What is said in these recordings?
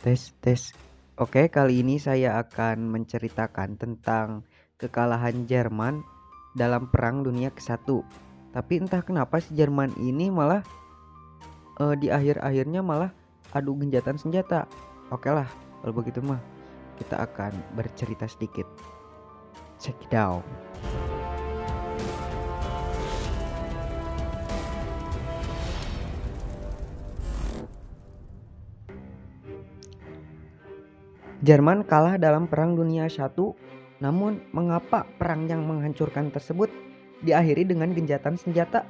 Tes tes. Oke, kali ini saya akan menceritakan tentang kekalahan Jerman dalam Perang Dunia ke-1. Tapi entah kenapa si Jerman ini malah di akhir-akhirnya malah adu gencatan senjata. Oke lah, kalau begitu mah kita akan bercerita sedikit. Check it out. Jerman kalah dalam Perang Dunia I, namun mengapa perang yang menghancurkan tersebut diakhiri dengan gencatan senjata?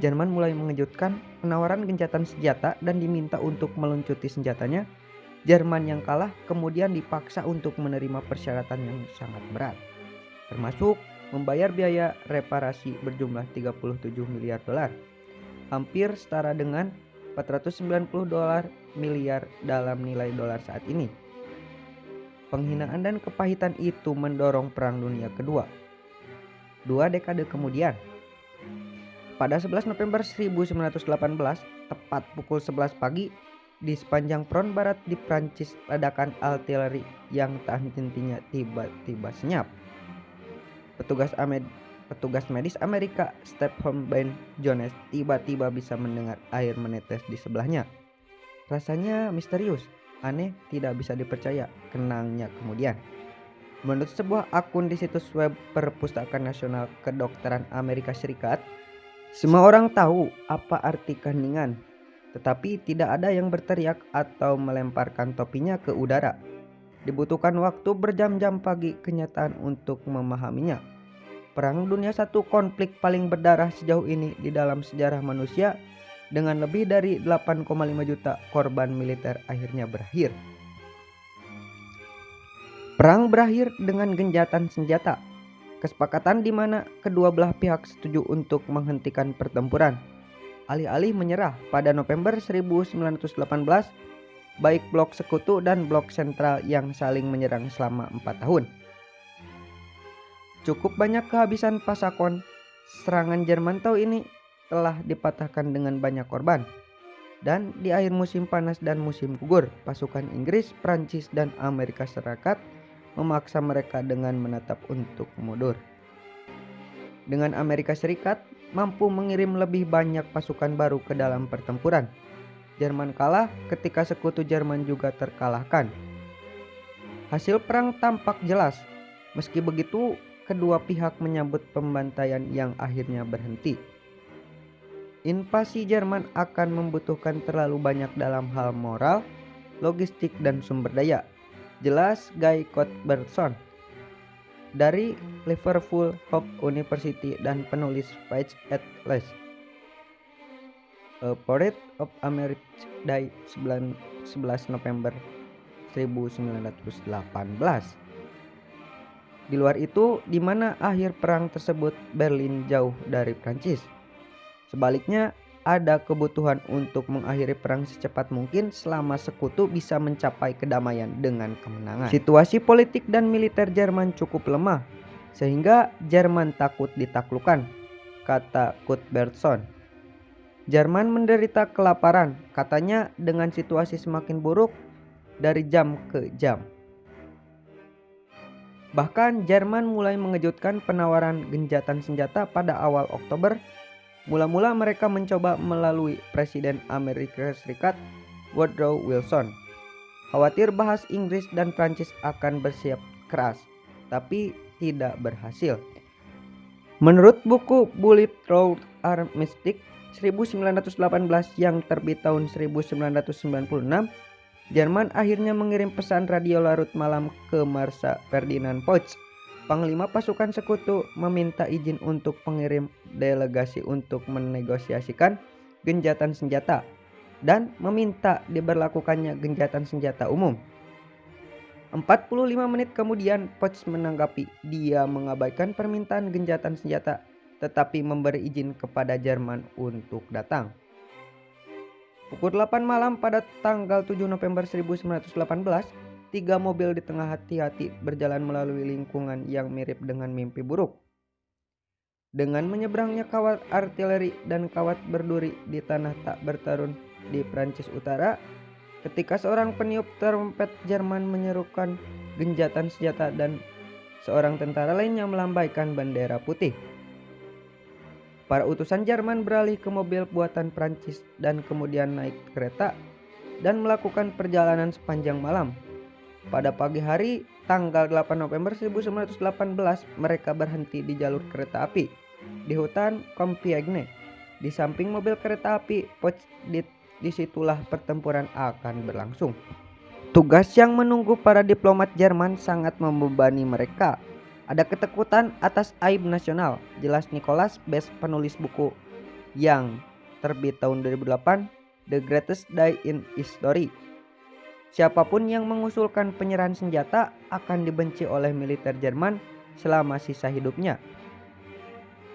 Jerman mulai mengejutkan penawaran gencatan senjata dan diminta untuk meluncuti senjatanya. Jerman yang kalah kemudian dipaksa untuk menerima persyaratan yang sangat berat, termasuk membayar biaya reparasi berjumlah 37 miliar dolar, hampir setara dengan 490 dolar miliar dalam nilai dolar saat ini. Penghinaan dan kepahitan itu mendorong Perang Dunia Kedua. 2 dekade kemudian, pada 11 November 1918, tepat pukul 11 pagi, di sepanjang front barat di Prancis, ledakan artileri yang tak henti-hentinya tiba-tiba senyap. Petugas medis Amerika, Stephen Ben Jones, tiba-tiba bisa mendengar air menetes di sebelahnya. Rasanya misterius, aneh, tidak bisa dipercaya, kenangnya kemudian. Menurut sebuah akun di situs web Perpustakaan Nasional Kedokteran Amerika Serikat, semua orang tahu apa arti keheningan, tetapi tidak ada yang berteriak atau melemparkan topinya ke udara. Dibutuhkan waktu berjam-jam bagi kenyataan untuk memahaminya. Perang Dunia I, konflik paling berdarah sejauh ini di dalam sejarah manusia, dengan lebih dari 8,5 juta korban militer akhirnya berakhir. Perang berakhir dengan gencatan senjata, kesepakatan di mana kedua belah pihak setuju untuk menghentikan pertempuran. Alih-alih menyerah pada November 1918, baik blok sekutu dan blok sentral yang saling menyerang selama 4 tahun. Cukup banyak kehabisan pasakon. Serangan Jerman tahun ini telah dipatahkan dengan banyak korban. Dan di akhir musim panas dan musim gugur, pasukan Inggris, Prancis, dan Amerika Serikat memaksa mereka dengan menatap untuk mundur. Dengan Amerika Serikat mampu mengirim lebih banyak pasukan baru ke dalam pertempuran. Jerman kalah ketika sekutu Jerman juga terkalahkan. Hasil perang tampak jelas. Meski begitu, kedua pihak menyambut pembantaian yang akhirnya berhenti. Invasi Jerman akan membutuhkan terlalu banyak dalam hal moral, logistik, dan sumber daya. Jelas Guy Cuthbertson dari Liverpool Hope University dan penulis Page Atlas, A Portrait of America, Day 11 November 1918. Di luar itu, di mana akhir perang tersebut Berlin jauh dari Prancis. Sebaliknya, ada kebutuhan untuk mengakhiri perang secepat mungkin selama sekutu bisa mencapai kedamaian dengan kemenangan. Situasi politik dan militer Jerman cukup lemah, sehingga Jerman takut ditaklukkan, kata Cuthbertson. Jerman menderita kelaparan, katanya, dengan situasi semakin buruk dari jam ke jam. Bahkan Jerman mulai mengejutkan penawaran gencatan senjata pada awal Oktober. Mula-mula mereka mencoba melalui Presiden Amerika Serikat Woodrow Wilson. Khawatir bahas Inggris dan Prancis akan bersiap keras, tapi tidak berhasil. Menurut buku Bullet Road Armistice 1918 yang terbit tahun 1996, Jerman akhirnya mengirim pesan radio larut malam ke Marsa Ferdinand Foch, Panglima pasukan sekutu, meminta izin untuk pengirim delegasi untuk menegosiasikan gencatan senjata dan meminta diberlakukannya gencatan senjata umum. 45 menit kemudian Foch menanggapi. Dia mengabaikan permintaan gencatan senjata tetapi memberi izin kepada Jerman untuk datang. Pukul 8 malam pada tanggal 7 November 1918, 3 mobil di tengah hati-hati berjalan melalui lingkungan yang mirip dengan mimpi buruk. Dengan menyeberangnya kawat artileri dan kawat berduri di tanah tak bertarun di Prancis Utara, ketika seorang peniup trompet Jerman menyerukan genjatan senjata dan seorang tentara lainnya melambaikan bendera putih. Para utusan Jerman beralih ke mobil buatan Prancis dan kemudian naik kereta dan melakukan perjalanan sepanjang malam. Pada pagi hari tanggal 8 November 1918 mereka berhenti di jalur kereta api di hutan Compiègne. Di samping mobil kereta api, disitulah pertempuran akan berlangsung. Tugas yang menunggu para diplomat Jerman sangat membebani mereka. Ada ketakutan atas aib nasional, jelas Nicholas Best, penulis buku yang terbit tahun 2008, The Greatest Day in History. Siapapun yang mengusulkan penyerahan senjata akan dibenci oleh militer Jerman selama sisa hidupnya.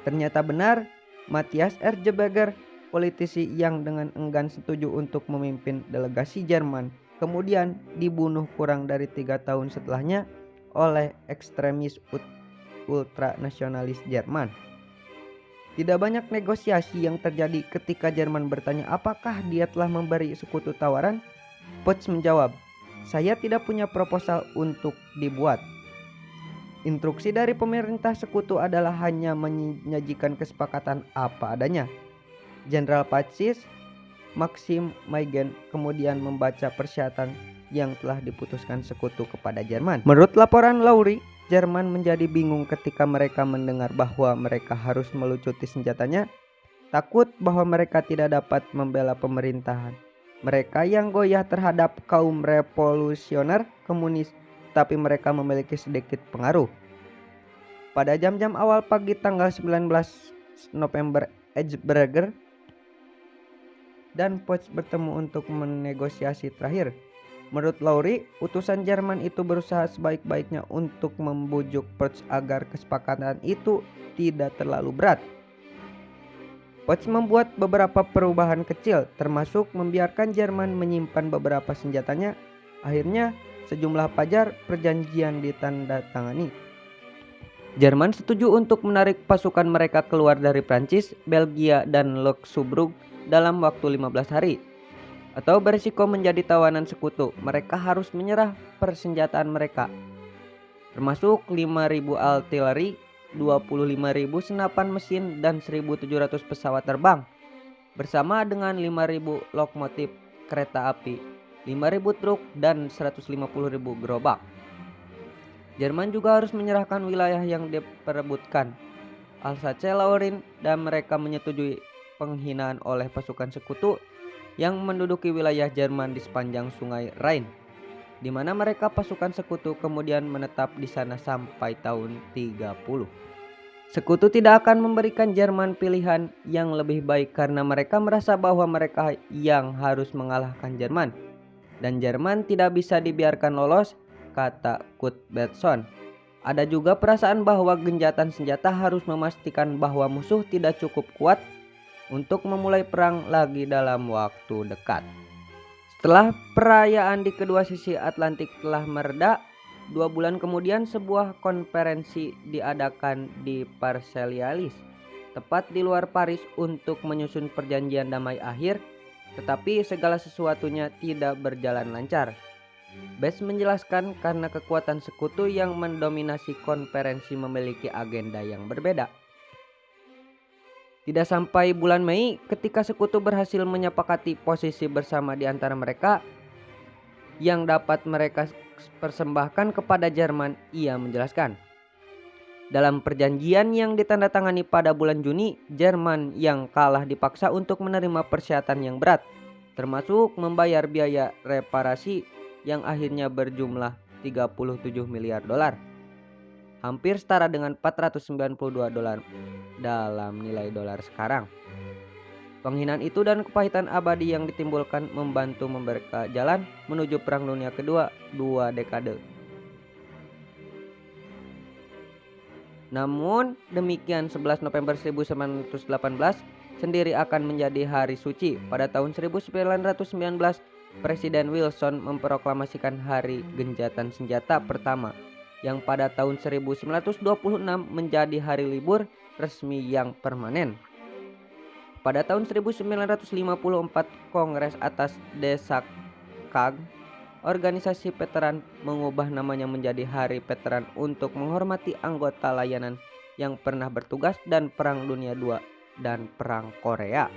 Ternyata benar, Matthias Erzberger, politisi yang dengan enggan setuju untuk memimpin delegasi Jerman, kemudian dibunuh kurang dari 3 tahun setelahnya oleh ekstremis ultranasionalis Jerman. Tidak banyak negosiasi yang terjadi ketika Jerman bertanya apakah dia telah memberi sekutu tawaran. Putsch menjawab, "Saya tidak punya proposal untuk dibuat. Instruksi dari pemerintah sekutu adalah hanya menyajikan kesepakatan apa adanya." Jenderal Putsch Maxim Meigen kemudian membaca persyaratan yang telah diputuskan sekutu kepada Jerman. Menurut laporan Laurie, Jerman menjadi bingung ketika mereka mendengar bahwa mereka harus melucuti senjatanya, takut bahwa mereka tidak dapat membela pemerintahan. Mereka yang goyah terhadap kaum revolusioner komunis, tapi mereka memiliki sedikit pengaruh. Pada jam-jam awal pagi tanggal 19 November, Erzberger dan Putsch bertemu untuk menegosiasi terakhir. Menurut Laurie, utusan Jerman itu berusaha sebaik-baiknya untuk membujuk Putsch agar kesepakatan itu tidak terlalu berat. Putsch membuat beberapa perubahan kecil, termasuk membiarkan Jerman menyimpan beberapa senjatanya. Akhirnya, sejumlah pajar perjanjian ditandatangani. Jerman setuju untuk menarik pasukan mereka keluar dari Prancis, Belgia, dan Luxembourg dalam waktu 15 hari. Atau berisiko menjadi tawanan sekutu, mereka harus menyerah persenjataan mereka, termasuk 5.000 artileri, 25.000 senapan mesin, dan 1.700 pesawat terbang, bersama dengan 5.000 lokomotif kereta api, 5.000 truk, dan 150.000 gerobak. Jerman juga harus menyerahkan wilayah yang diperebutkan, Alsace-Lorraine, dan mereka menyetujui penghinaan oleh pasukan sekutu yang menduduki wilayah Jerman di sepanjang sungai Rhine, di mana mereka pasukan sekutu kemudian menetap di sana sampai tahun 30. Sekutu tidak akan memberikan Jerman pilihan yang lebih baik karena mereka merasa bahwa mereka yang harus mengalahkan Jerman, dan Jerman tidak bisa dibiarkan lolos, kata Kurt Benson. Ada juga perasaan bahwa genjatan senjata harus memastikan bahwa musuh tidak cukup kuat untuk memulai perang lagi dalam waktu dekat. Setelah perayaan di kedua sisi Atlantik telah mereda, 2 bulan kemudian sebuah konferensi diadakan di Versailles, tepat di luar Paris, untuk menyusun perjanjian damai akhir, tetapi segala sesuatunya tidak berjalan lancar. Best menjelaskan karena kekuatan sekutu yang mendominasi konferensi memiliki agenda yang berbeda. Tidak sampai bulan Mei, ketika sekutu berhasil menyepakati posisi bersama di antara mereka yang dapat mereka persembahkan kepada Jerman, ia menjelaskan. Dalam perjanjian yang ditandatangani pada bulan Juni, Jerman yang kalah dipaksa untuk menerima persyaratan yang berat, termasuk membayar biaya reparasi yang akhirnya berjumlah 37 miliar dolar. Hampir setara dengan 492 dolar dalam nilai dolar sekarang. Penghinaan itu dan kepahitan abadi yang ditimbulkan membantu membuka jalan menuju Perang Dunia Kedua 2 dekade. Namun demikian, 11 November 1918 sendiri akan menjadi hari suci. Pada tahun 1919, Presiden Wilson memproklamasikan Hari Genjatan Senjata pertama, yang pada tahun 1926 menjadi hari libur resmi yang permanen. Pada tahun 1954, Kongres atas desakan CAG, organisasi veteran mengubah namanya menjadi Hari Veteran untuk menghormati anggota layanan yang pernah bertugas dan Perang Dunia II dan Perang Korea.